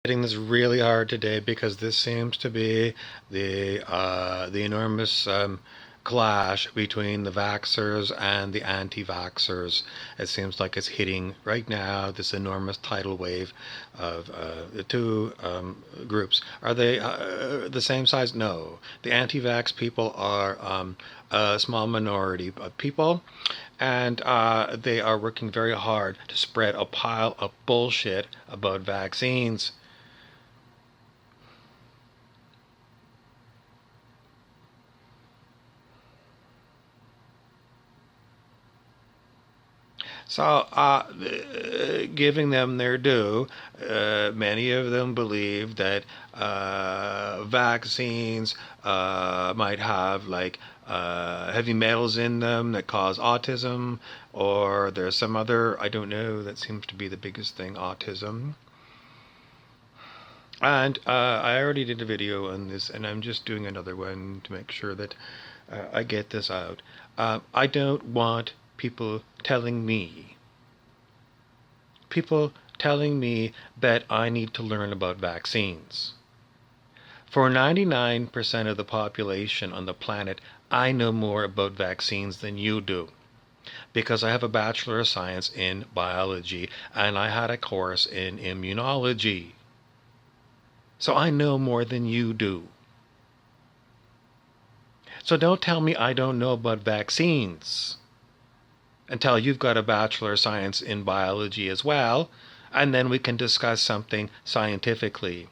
Hitting this really hard today because this seems to be the enormous clash between the vaxxers and the anti-vaxxers. It seems like it's hitting right now this enormous tidal wave of the two groups. Are they the same size? No. The anti-vax people are a small minority of people, and they are working very hard to spread a pile of bullshit about vaccines. So, giving them their due, many of them believe that vaccines might have like heavy metals in them that cause autism, or there's some other, I don't know, that seems to be the biggest thing, autism. And I already did a video on this, and I'm just doing another one to make sure that I get this out. I don't want people telling me that I need to learn about vaccines. For 99% of the population on the planet, I know more about vaccines than you do, because I have a Bachelor of Science in biology and I had a course in immunology. So I know more than you do. So don't tell me I don't know about vaccines until you've got a Bachelor of Science in biology as well, and then we can discuss something scientifically.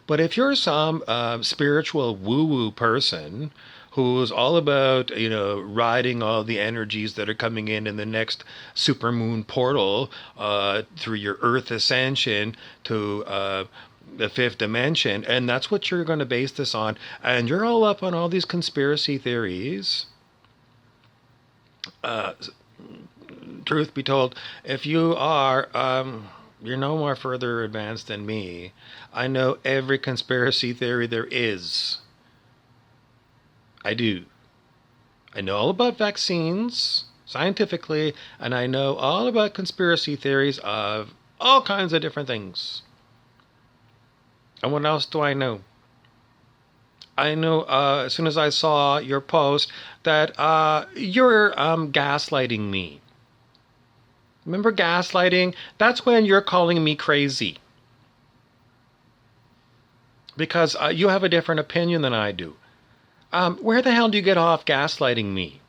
But if you're some spiritual woo-woo person who's all about, riding all the energies that are coming in the next supermoon portal through your Earth ascension to the fifth dimension, and that's what you're going to base this on, and you're all up on all these conspiracy theories, uh, truth be told, if you are, you're no more further advanced than me. I know every conspiracy theory there is. I do. I know all about vaccines scientifically, and I know all about conspiracy theories of all kinds of different things. And what else do I know? I know as soon as I saw your post that you're gaslighting me. Remember gaslighting? That's when you're calling me crazy. Because you have a different opinion than I do. Where the hell do you get off gaslighting me?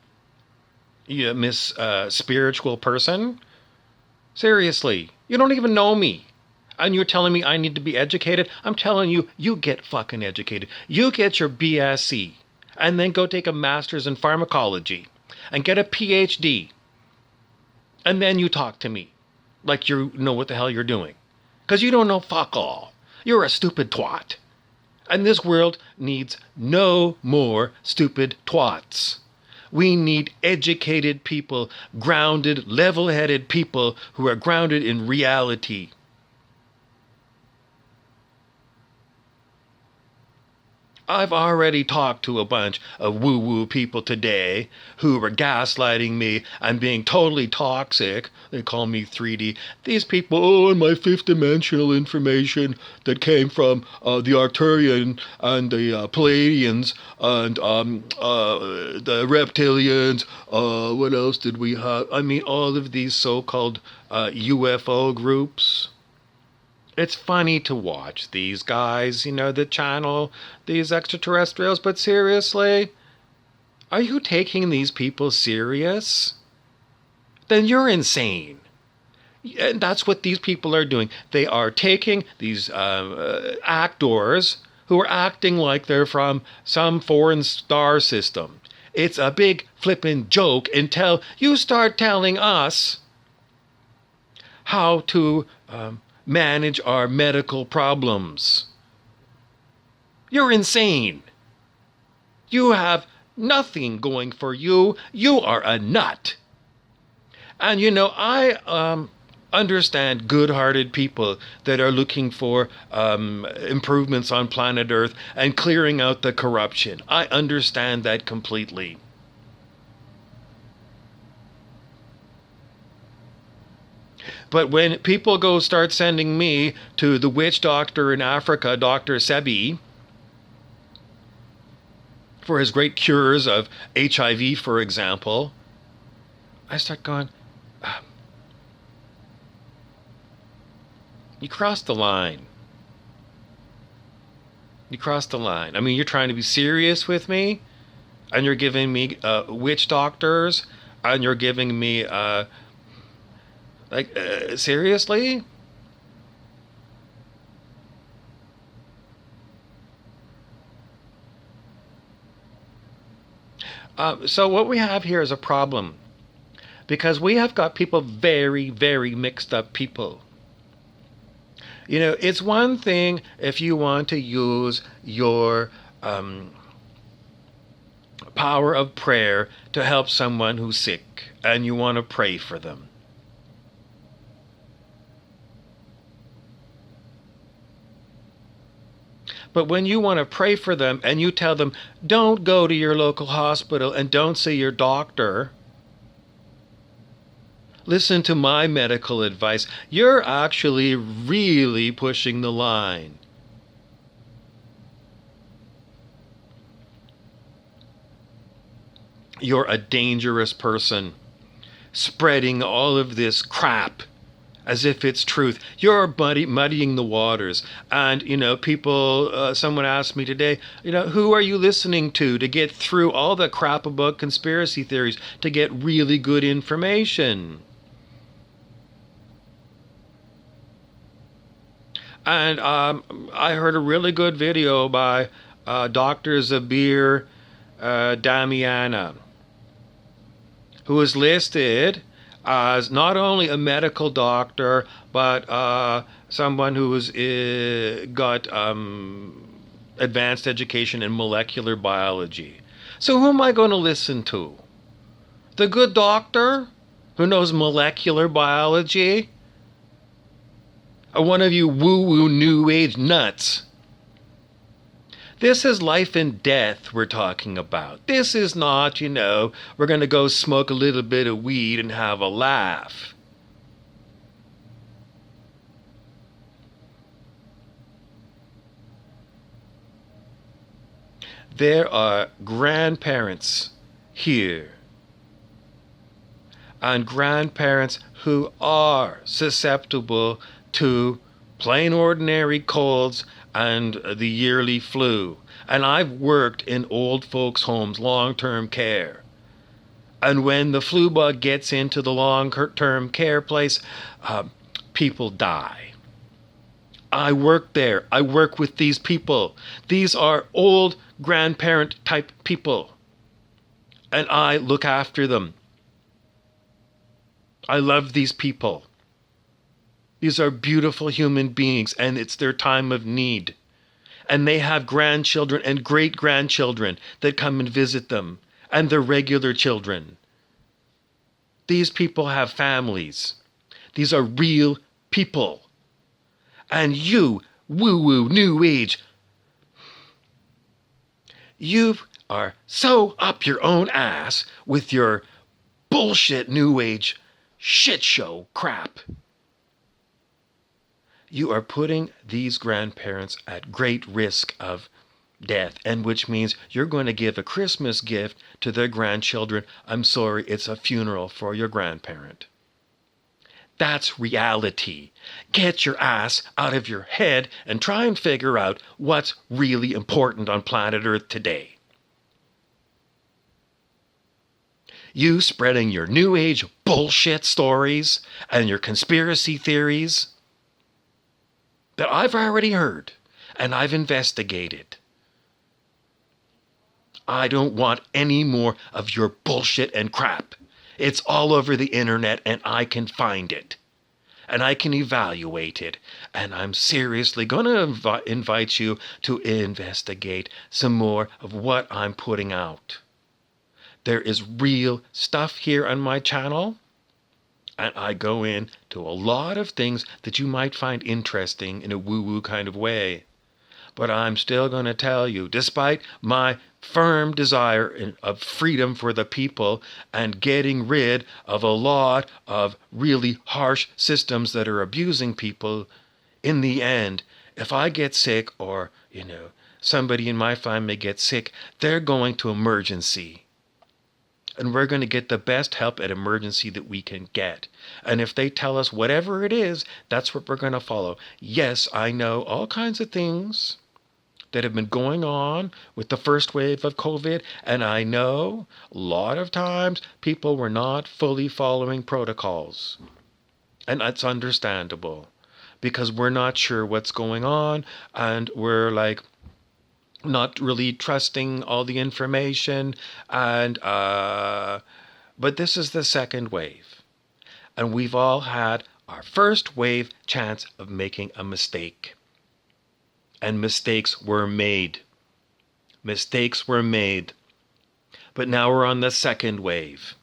You miss spiritual person? Seriously, you don't even know me. And you're telling me I need to be educated? I'm telling you, you get fucking educated. You get your BSc. And then go take a master's in pharmacology. And get a PhD. And then you talk to me. Like you know what the hell you're doing. Because you don't know fuck all. You're a stupid twat. And this world needs no more stupid twats. We need educated people, grounded, level-headed people who are grounded in reality. I've already talked to a bunch of woo-woo people today who were gaslighting me and being totally toxic. They call me 3D. These people, and my fifth dimensional information that came from the Arcturian and the Palladians and the reptilians. What else did we have? I mean, all of these so-called UFO groups. It's funny to watch these guys, that channel these extraterrestrials, but seriously, are you taking these people serious? Then you're insane. And that's what these people are doing. They are taking these actors who are acting like they're from some foreign star system. It's a big flippin' joke until you start telling us how to manage our medical problems. You're insane. You have nothing going for you. You are a nut. And I understand good-hearted people that are looking for improvements on planet Earth and clearing out the corruption. I understand that completely. But when people go start sending me to the witch doctor in Africa, Dr. Sebi, for his great cures of HIV, for example, I start going, you crossed the line. You crossed the line. I mean, you're trying to be serious with me, and you're giving me witch doctors, and you're giving me, seriously? So what we have here is a problem, because we have got people very, very mixed up people. You know, it's one thing if you want to use your power of prayer to help someone who's sick and you want to pray for them. But when you want to pray for them and you tell them, don't go to your local hospital and don't see your doctor, listen to my medical advice, you're actually really pushing the line. You're a dangerous person, spreading all of this crap as if it's truth. You're muddying the waters. And, you know, people, someone asked me today, you know, who are you listening to get through all the crap about conspiracy theories, to get really good information? And I heard a really good video by Dr. Zabir Damiana, who is listed as not only a medical doctor, but someone who has got advanced education in molecular biology. So who am I going to listen to? The good doctor who knows molecular biology? Or one of you woo-woo new age nuts? This is life and death we're talking about. This is not, you know, we're going to go smoke a little bit of weed and have a laugh. There are grandparents here, and grandparents who are susceptible to plain ordinary colds and the yearly flu. And I've worked in old folks' homes, long-term care. And when the flu bug gets into the long-term care place, people die. I work there. I work with these people. These are old grandparent type people. And I look after them. I love these people. These are beautiful human beings, and it's their time of need. And they have grandchildren and great-grandchildren that come and visit them, and their regular children. These people have families. These are real people. And you, woo-woo, new age, you are so up your own ass with your bullshit new age shit show crap. You are putting these grandparents at great risk of death, and which means you're going to give a Christmas gift to their grandchildren. I'm sorry, it's a funeral for your grandparent. That's reality. Get your ass out of your head and try and figure out what's really important on planet Earth today. You spreading your new age bullshit stories and your conspiracy theories that I've already heard and I've investigated. I don't want any more of your bullshit and crap. It's all over the internet and I can find it. And I can evaluate it. And I'm seriously going to invite you to investigate some more of what I'm putting out. There is real stuff here on my channel. And I go into a lot of things that you might find interesting in a woo-woo kind of way. But I'm still going to tell you, despite my firm desire of freedom for the people and getting rid of a lot of really harsh systems that are abusing people, in the end, if I get sick or, somebody in my family gets sick, they're going to emergency. And we're going to get the best help at emergency that we can get. And if they tell us whatever it is, that's what we're going to follow. Yes, I know all kinds of things that have been going on with the first wave of COVID. And I know a lot of times people were not fully following protocols. And that's understandable because we're not sure what's going on and we're like, not really trusting all the information and but this is the second wave, and we've all had our first wave chance of making a mistake, and mistakes were made, but now we're on the second wave,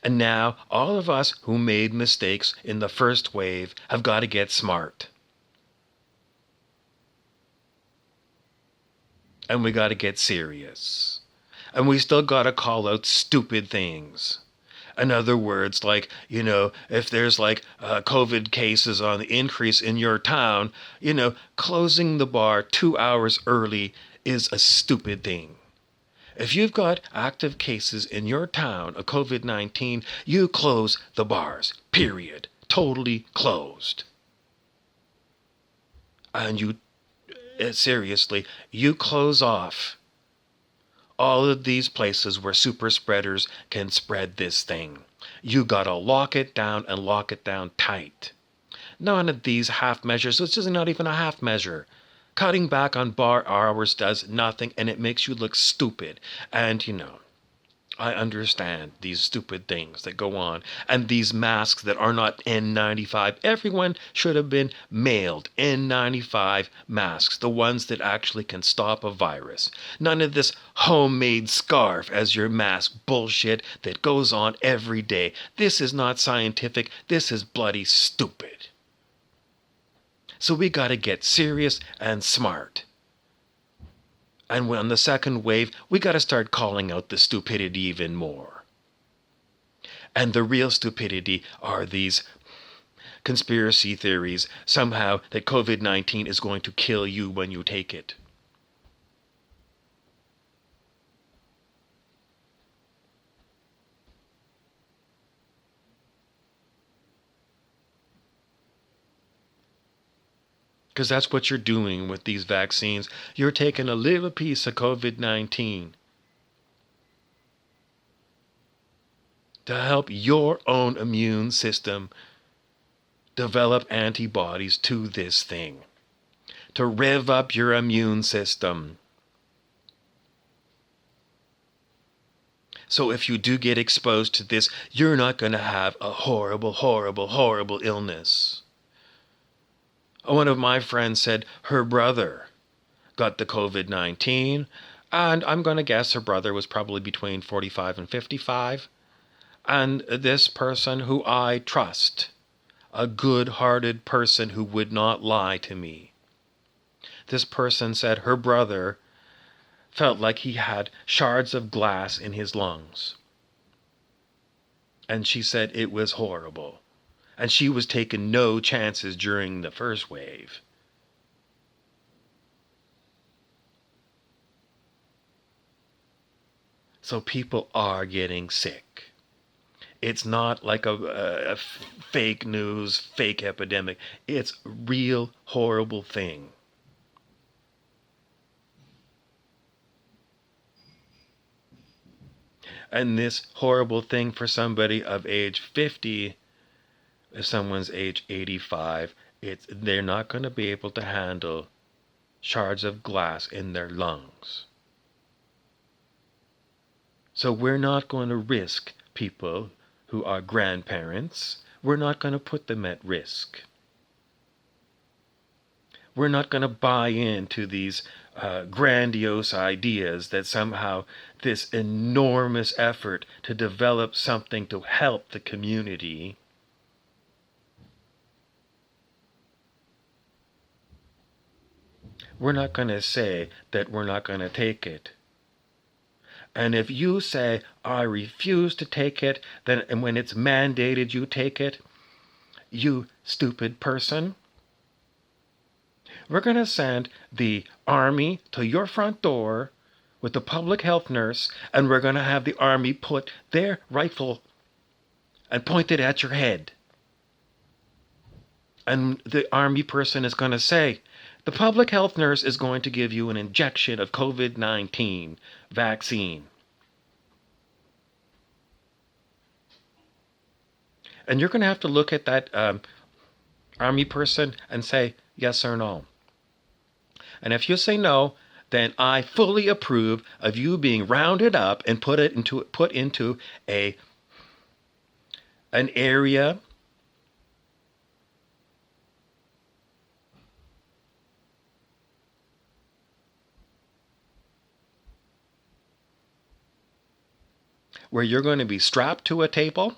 and now all of us who made mistakes in the first wave have got to get smart. And we got to get serious. And we still got to call out stupid things. In other words, like, if there's like COVID cases on the increase in your town, closing the bar 2 hours early is a stupid thing. If you've got active cases in your town of COVID-19, you close the bars, period. Totally closed. And seriously, you close off all of these places where super spreaders can spread this thing. You gotta lock it down and lock it down tight. None of these half measures, this is not even a half measure. Cutting back on bar hours does nothing and it makes you look stupid. And I understand these stupid things that go on and these masks that are not N95. Everyone should have been mailed N95 masks, the ones that actually can stop a virus. None of this homemade scarf as your mask bullshit that goes on every day. This is not scientific. This is bloody stupid. So we got to get serious and smart. And on the second wave, we got to start calling out the stupidity even more. And the real stupidity are these conspiracy theories somehow that COVID-19 is going to kill you when you take it. Because that's what you're doing with these vaccines. You're taking a little piece of COVID-19 to help your own immune system develop antibodies to this thing, to rev up your immune system. So if you do get exposed to this, you're not going to have a horrible, horrible, horrible illness. One of my friends said her brother got the COVID-19, and I'm going to guess her brother was probably between 45 and 55. And this person who I trust, a good-hearted person who would not lie to me, this person said her brother felt like he had shards of glass in his lungs. And she said it was horrible. And she was taking no chances during the first wave. So people are getting sick. It's not like a fake news, fake epidemic. It's a real horrible thing. And this horrible thing for somebody of age 50, if someone's age 85, they're not going to be able to handle shards of glass in their lungs. So we're not going to risk people who are grandparents. We're not going to put them at risk. We're not going to buy into these grandiose ideas that somehow this enormous effort to develop something to help the community we're not going to say that we're not going to take it. And if you say, I refuse to take it, then and when it's mandated you take it, you stupid person, we're going to send the army to your front door with the public health nurse, and we're going to have the army put their rifle and point it at your head. And the army person is going to say, the public health nurse is going to give you an injection of COVID-19 vaccine. And you're going to have to look at that army person and say yes or no. And if you say no, then I fully approve of you being rounded up and put into an area where you're going to be strapped to a table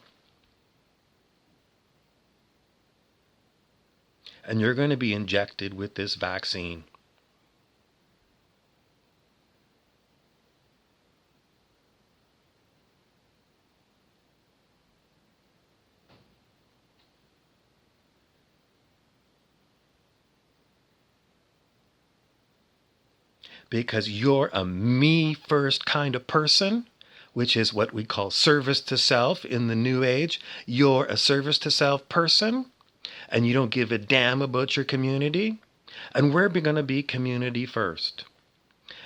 and you're going to be injected with this vaccine. Because you're a me first kind of person, which is what we call service to self in the new age. You're a service to self person, and you don't give a damn about your community. And we're going to be community first.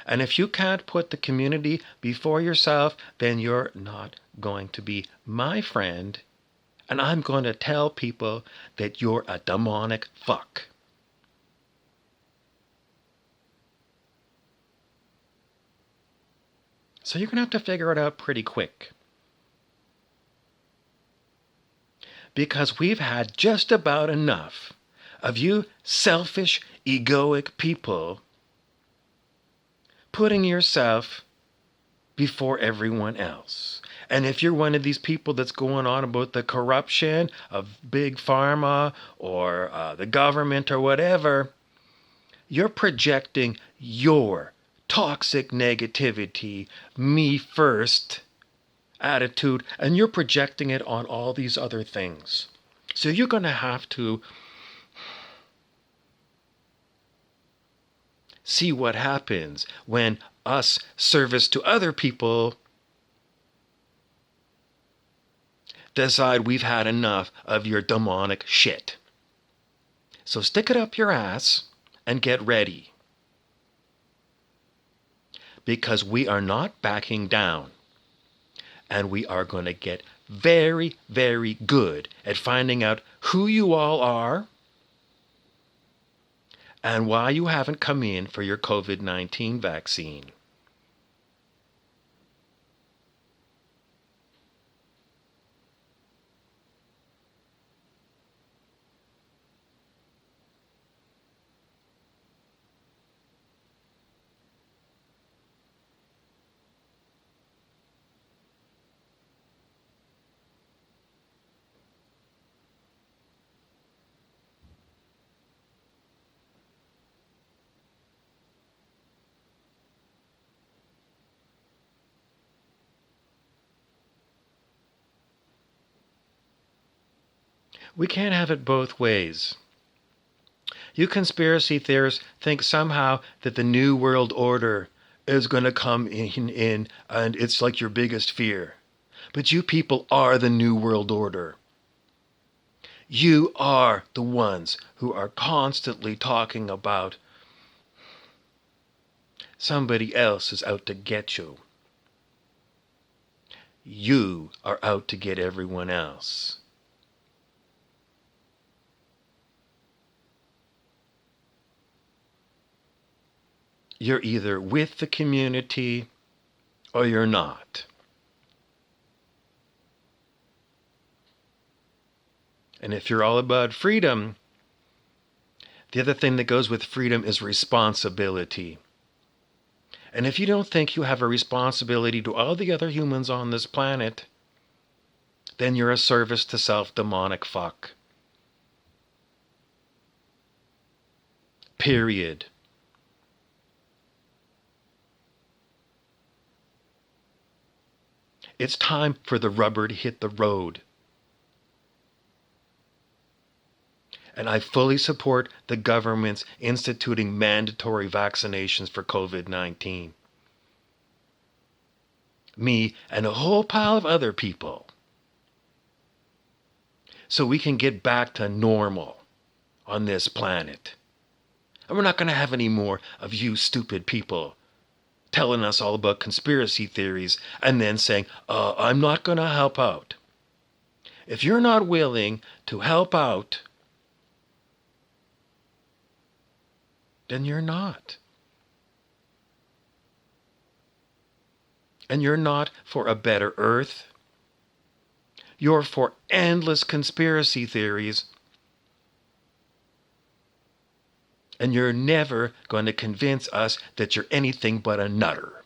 And if you can't put the community before yourself, then you're not going to be my friend. And I'm going to tell people that you're a demonic fuck. So you're going to have to figure it out pretty quick. Because we've had just about enough of you selfish, egoic people putting yourself before everyone else. And if you're one of these people that's going on about the corruption of big pharma or the government or whatever, you're projecting your toxic negativity, me first attitude, and you're projecting it on all these other things. So you're going to have to see what happens when us service to other people decide we've had enough of your demonic shit. So stick it up your ass and get ready. Because we are not backing down. And we are going to get very, very good at finding out who you all are and why you haven't come in for your COVID-19 vaccine. We can't have it both ways. You conspiracy theorists think somehow that the New World Order is going to come in and it's like your biggest fear. But you people are the New World Order. You are the ones who are constantly talking about somebody else is out to get you. You are out to get everyone else. You're either with the community or you're not. And if you're all about freedom, the other thing that goes with freedom is responsibility. And if you don't think you have a responsibility to all the other humans on this planet, then you're a service to self demonic fuck. Period. It's time for the rubber to hit the road. And I fully support the government's instituting mandatory vaccinations for COVID-19. Me and a whole pile of other people. So we can get back to normal on this planet. And we're not going to have any more of you stupid people telling us all about conspiracy theories and then saying, I'm not going to help out. If you're not willing to help out, then you're not. And you're not for a better earth. You're for endless conspiracy theories. And you're never going to convince us that you're anything but a nutter.